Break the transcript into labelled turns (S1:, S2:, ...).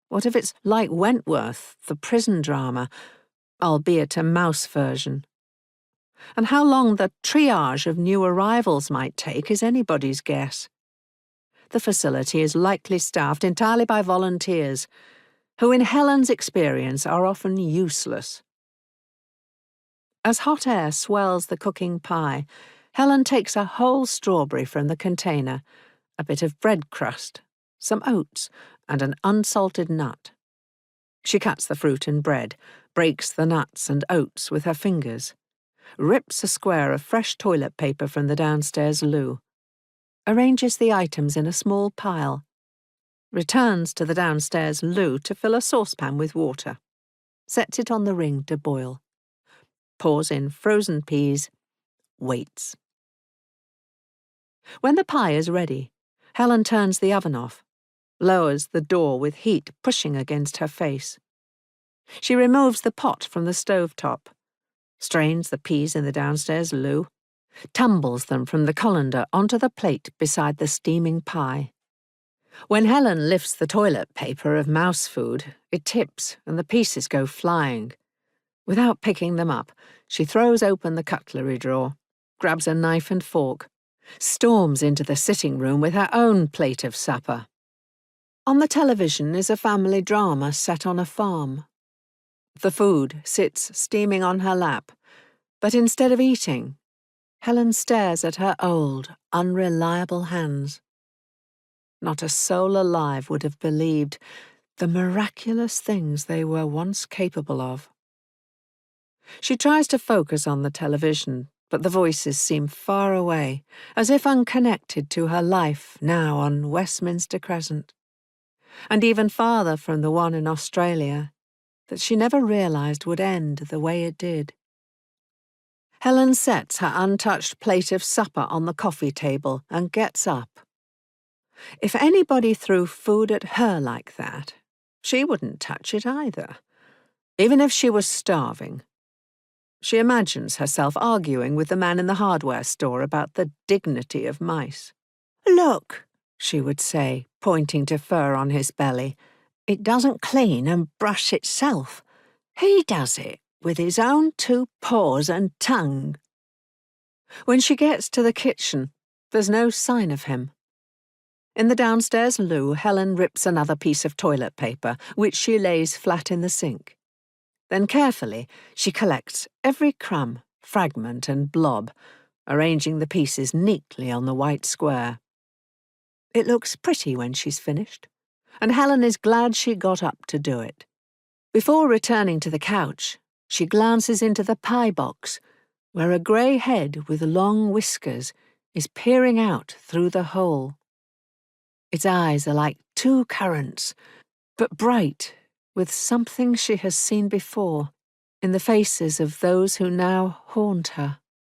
S1: What if it's like Wentworth, the prison drama, albeit a mouse version? And how long the triage of new arrivals might take is anybody's guess. The facility is likely staffed entirely by volunteers, who in Helen's experience are often useless. As hot air swells the cooking pie, Helen takes a whole strawberry from the container, a bit of bread crust, some oats, and an unsalted nut. She cuts the fruit and bread, breaks the nuts and oats with her fingers, rips a square of fresh toilet paper from the downstairs loo, arranges the items in a small pile, returns to the downstairs loo to fill a saucepan with water, sets it on the ring to boil, pours in frozen peas, waits. When the pie is ready, Helen turns the oven off, lowers the door with heat pushing against her face. She removes the pot from the stovetop, strains the peas in the downstairs loo, tumbles them from the colander onto the plate beside the steaming pie. When Helen lifts the toilet paper of mouse food, it tips and the pieces go flying. Without picking them up, she throws open the cutlery drawer, grabs a knife and fork, storms into the sitting room with her own plate of supper. On the television is a family drama set on a farm. The food sits steaming on her lap, but instead of eating, Helen stares at her old, unreliable hands. Not a soul alive would have believed the miraculous things they were once capable of. She tries to focus on the television, but the voices seem far away, as if unconnected to her life now on Westminster Crescent, and even farther from the one in Australia that she never realized would end the way it did. Helen sets her untouched plate of supper on the coffee table and gets up. If anybody threw food at her like that, she wouldn't touch it either, even if she was starving. She imagines herself arguing with the man in the hardware store about the dignity of mice. "Look," she would say, pointing to fur on his belly, "it doesn't clean and brush itself. He does it with his own 2 paws and tongue." When she gets to the kitchen, there's no sign of him. In the downstairs loo, Helen rips another piece of toilet paper, which she lays flat in the sink. Then carefully, she collects every crumb, fragment and blob, arranging the pieces neatly on the white square. It looks pretty when she's finished, and Helen is glad she got up to do it. Before returning to the couch, she glances into the pie box, where a grey head with long whiskers is peering out through the hole. Its eyes are like 2 currants, but bright with something she has seen before in the faces of those who now haunt her.